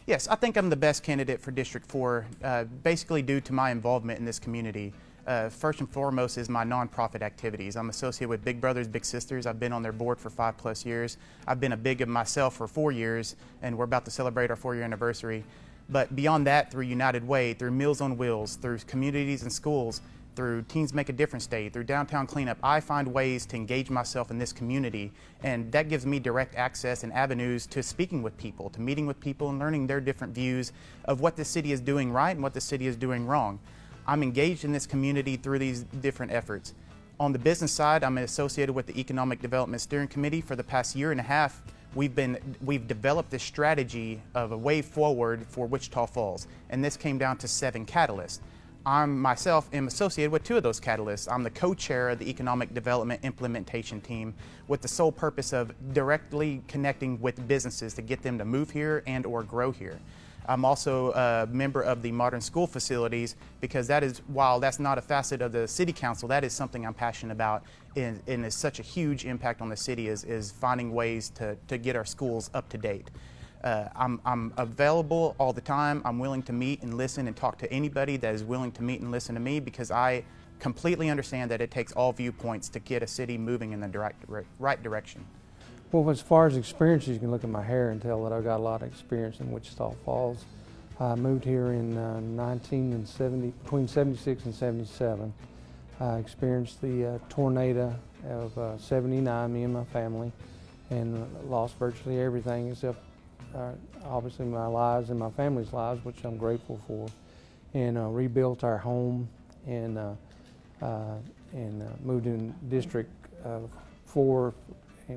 Yes, I think I'm the best candidate for District 4, basically due to my involvement in this community. First and foremost is my nonprofit activities. I'm associated with Big Brothers Big Sisters. I've been on their board for 5+ years. I've been a big of myself for 4 years, and we're about to celebrate our 4-year anniversary. But beyond that, through United Way, through Meals on Wheels, through communities and schools, through Teens Make a Difference Day, through Downtown Cleanup, I find ways to engage myself in this community, and that gives me direct access and avenues to speaking with people, to meeting with people and learning their different views of what the city is doing right and what the city is doing wrong. I'm engaged in this community through these different efforts. On the business side, I'm associated with the Economic Development Steering Committee. For the past 1.5 years, we've developed this strategy of a way forward for Wichita Falls, and this came down to 7 catalysts. I myself am associated with 2 of those catalysts. I'm the co-chair of the Economic Development Implementation Team with the sole purpose of directly connecting with businesses to get them to move here and or grow here. I'm also a member of the Modern School Facilities because that is, while that's not a facet of the City Council, that is something I'm passionate about and is such a huge impact on the city is finding ways to get our schools up to date. I'm available all the time. I'm willing to meet and listen and talk to anybody that is willing to meet and listen to me because I completely understand that it takes all viewpoints to get a city moving in the right direction. Well, as far as experiences, you can look at my hair and tell that I've got a lot of experience in Wichita Falls. I moved here in between 76 and 77. I experienced the tornado of 79, me and my family, and lost virtually everything except obviously my lives and my family's lives, which I'm grateful for, and rebuilt our home and moved in District 4. We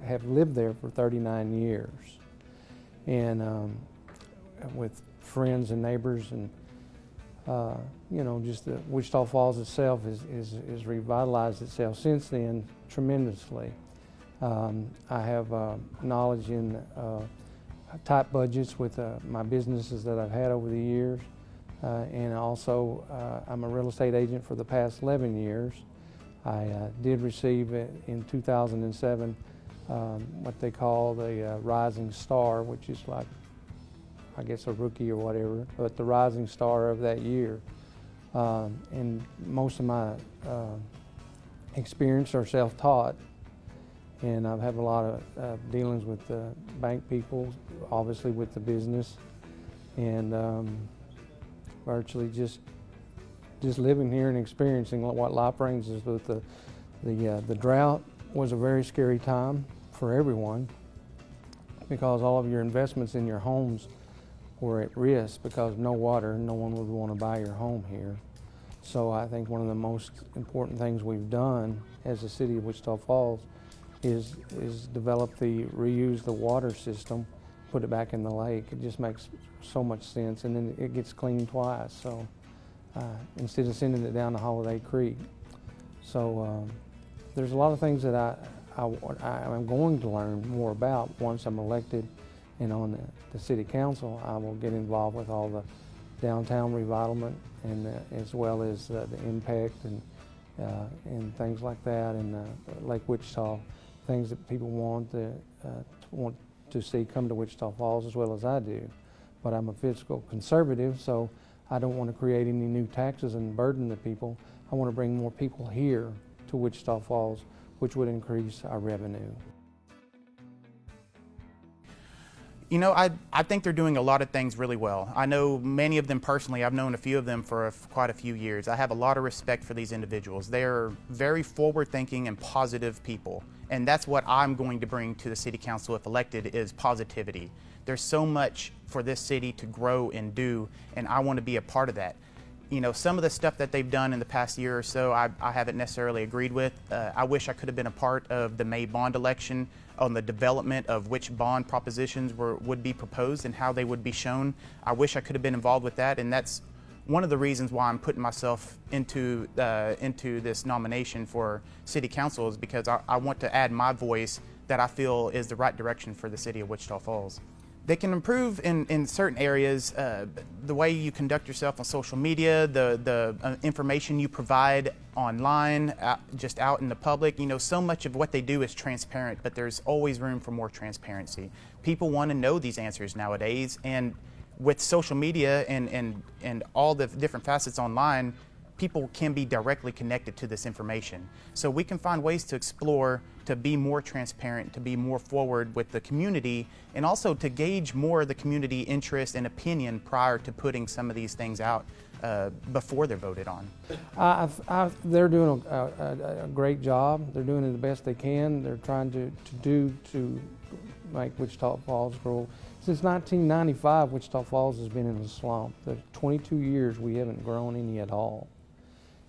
have lived there for 39 years, and with friends and neighbors, and you know, just Wichita Falls itself has revitalized itself since then tremendously. I have knowledge in tight budgets with my businesses that I've had over the years, and also I'm a real estate agent for the past 11 years. I did receive in 2007 what they call the Rising Star, which is like, I guess, a rookie or whatever, but the Rising Star of that year. And most of my experience are self-taught, and I've had a lot of dealings with bank people, obviously with the business, and virtually just living here and experiencing what life brings us. With the drought was a very scary time for everyone because all of your investments in your homes were at risk because of no water. No one would want to buy your home here. So I think one of the most important things we've done as a city of Wichita Falls is develop reuse the water system, put it back in the lake. It just makes so much sense, and then it gets cleaned twice. So instead of sending it down to Holiday Creek. So there's a lot of things that I'm going to learn more about once I'm elected and on the City Council. I will get involved with all the downtown revitalment and as well as the impact and things like that, and Lake Wichita, things that people want to see come to Wichita Falls as well as I do. But I'm a fiscal conservative, so I don't want to create any new taxes and burden the people. I want to bring more people here to Wichita Falls, which would increase our revenue. You know, I think they're doing a lot of things really well. I know many of them personally. I've known a few of them for quite a few years. I have a lot of respect for these individuals. They are very forward-thinking and positive people, and that's what I'm going to bring to the City Council if elected, is positivity. There's so much for this city to grow and do, and I want to be a part of that. You know, some of the stuff that they've done in the past year or so, I haven't necessarily agreed with. I wish I could have been a part of the May bond election on the development of which bond propositions would be proposed and how they would be shown. I wish I could have been involved with that, and that's one of the reasons why I'm putting myself into this nomination for City Council, is because I want to add my voice that I feel is the right direction for the city of Wichita Falls. They can improve in certain areas, the way you conduct yourself on social media, the information you provide online, just out in the public. You know, so much of what they do is transparent, but there's always room for more transparency. People want to know these answers nowadays, and with social media and all the different facets online, people can be directly connected to this information. So we can find ways to explore, to be more transparent, to be more forward with the community, and also to gauge more of the community interest and opinion prior to putting some of these things out before they're voted on. They're doing a great job. They're doing it the best they can. They're trying to make Wichita Falls grow. Since 1995, Wichita Falls has been in a slump. There's 22 years we haven't grown any at all.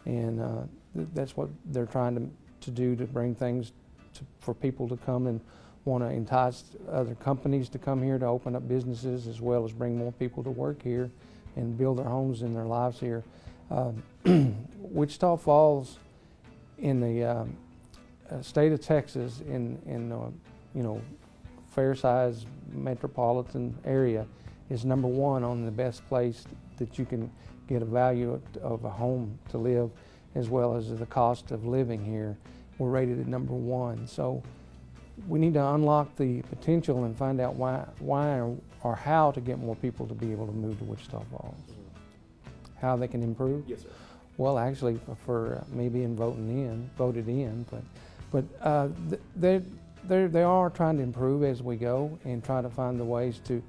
And that's what they're trying to do, to bring things for people to come and want to entice other companies to come here to open up businesses, as well as bring more people to work here and build their homes and their lives here. Wichita Falls in the state of Texas, in fair-sized metropolitan area, is #1 on the best place that you can get a value of a home to live, as well as the cost of living here. We're rated at #1. So we need to unlock the potential and find out why or how to get more people to be able to move to Wichita Falls. How they can improve? Yes, sir. Well, actually, for me being voted in, but they are trying to improve as we go and try to find the ways to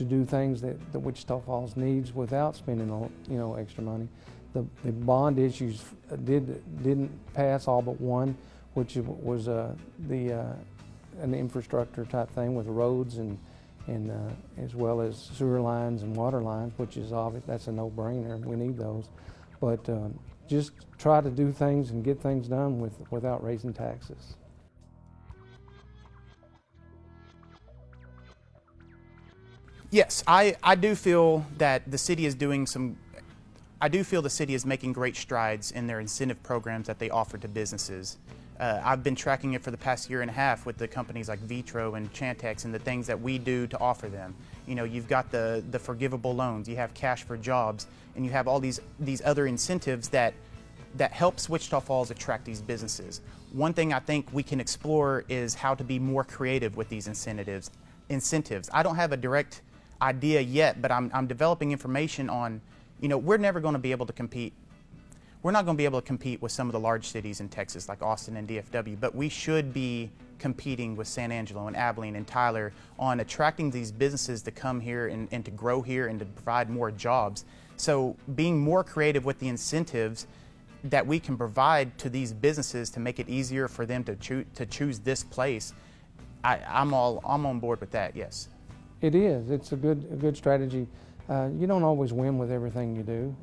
do things that Wichita Falls needs without spending extra money. The bond issues didn't pass, all but one, which was an infrastructure type thing with roads and as well as sewer lines and water lines, which is obvious. That's a no-brainer. We need those, but just try to do things and get things done without raising taxes. Yes, I do feel that the city is doing I do feel the city is making great strides in their incentive programs that they offer to businesses. I've been tracking it for the past 1.5 years with the companies like Vitro and Chantex and the things that we do to offer them. You know, you've got the forgivable loans, you have cash for jobs, and you have all these other incentives that helps Wichita Falls attract these businesses. One thing I think we can explore is how to be more creative with these incentives. I don't have a direct idea yet, but I'm developing information on, we're never going to be able to compete. We're not going to be able to compete with some of the large cities in Texas like Austin and DFW, but we should be competing with San Angelo and Abilene and Tyler on attracting these businesses to come here and to grow here and to provide more jobs. So being more creative with the incentives that we can provide to these businesses to make it easier for them to choose this place, I'm on board with that, yes. It is. It's a good strategy. You don't always win with everything you do.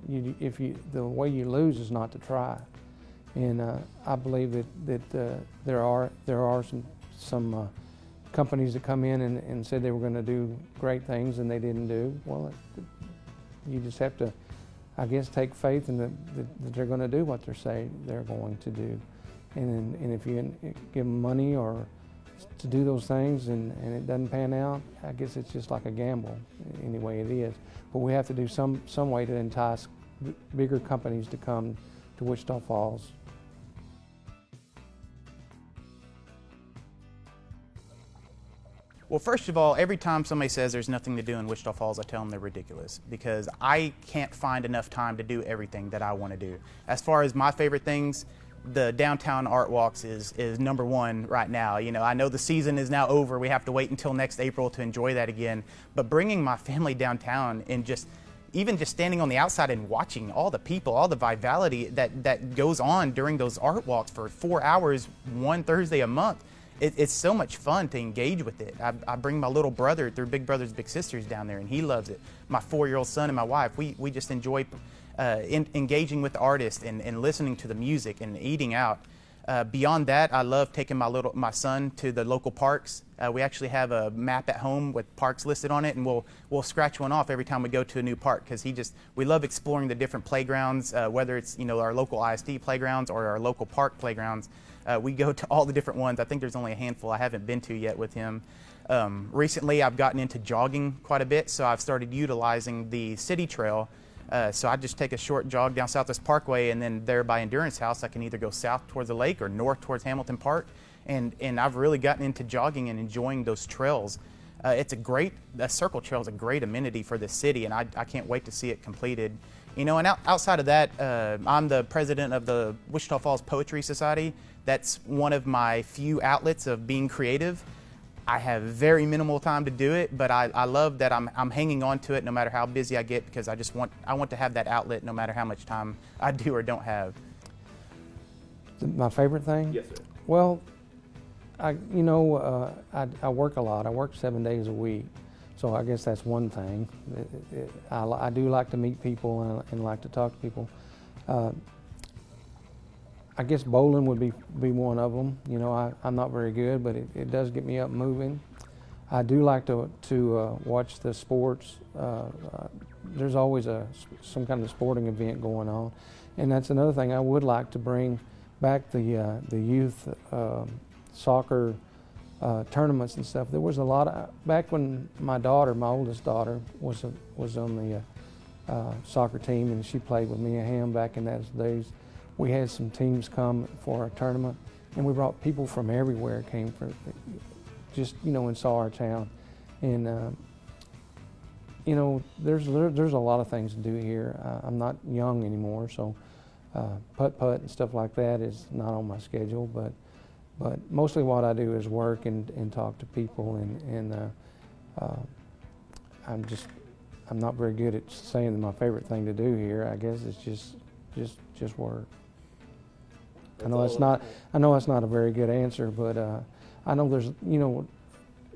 The way you lose is not to try. And I believe that there are some companies that come in and said they were going to do great things and they didn't do. Well, you just have to, I guess, take faith in that they're going to do what they say they're going to do. And if you give them money or to do those things and it doesn't pan out, I guess it's just like a gamble, any way it is. But we have to do some way to entice bigger companies to come to Wichita Falls. Well, first of all, every time somebody says there's nothing to do in Wichita Falls, I tell them they're ridiculous, because I can't find enough time to do everything that I want to do. As far as my favorite things, the downtown art walks is #1 right now. I know the season is now over. We have to wait until next April to enjoy that again. But bringing my family downtown and even just standing on the outside and watching all the people, all the vitality that goes on during those art walks for 4 hours, one Thursday a month, it's so much fun to engage with it. I bring my little brother through Big Brothers Big Sisters down there, and he loves it. My 4-year-old son and my wife, we just enjoy engaging with the artists and listening to the music and eating out. Beyond that, I love taking my son to the local parks. We actually have a map at home with parks listed on it, and we'll scratch one off every time we go to a new park, because we love exploring the different playgrounds, whether it's our local ISD playgrounds or our local park playgrounds. We go to all the different ones. I think there's only a handful I haven't been to yet with him. Recently, I've gotten into jogging quite a bit, so I've started utilizing the city trail. So I just take a short jog down Southwest Parkway, and then there by Endurance House, I can either go south towards the lake or north towards Hamilton Park. And I've really gotten into jogging and enjoying those trails. It's a circle trail is a great amenity for the city, and I can't wait to see it completed. You know, and outside of that, I'm the president of the Wichita Falls Poetry Society. That's one of my few outlets of being creative. I have very minimal time to do it, but I love that I'm hanging on to it no matter how busy I get, because I want to have that outlet no matter how much time I do or don't have. My favorite thing? Yes, sir. Well, I work a lot. I work 7 days a week, so I guess that's one thing. I do like to meet people and like to talk to people. I guess bowling would be one of them. You know, I'm not very good, but it does get me up moving. I do like to watch the sports. There's always some kind of sporting event going on, and that's another thing. I would like to bring back the youth soccer tournaments and stuff. There was a lot of, back when my oldest daughter, was on the soccer team, and she played with me and him back in those days. We had some teams come for our tournament, and we brought people from everywhere came for just, you know, and saw our town. And you know, there's a lot of things to do here. I'm not young anymore, so putt-putt and stuff like that is not on my schedule, but mostly what I do is work and talk to people, and I'm not very good at saying that my favorite thing to do here. I guess it's just work. I know it's not a very good answer, but I know there's, you know,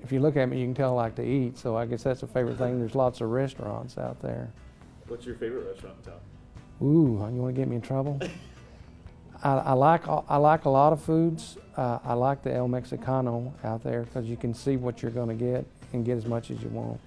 if you look at me, you can tell I like to eat, so I guess that's a favorite thing. There's lots of restaurants out there. What's your favorite restaurant in town? Ooh, you want to get me in trouble? I like a lot of foods. I like the El Mexicano out there because you can see what you're going to get and get as much as you want.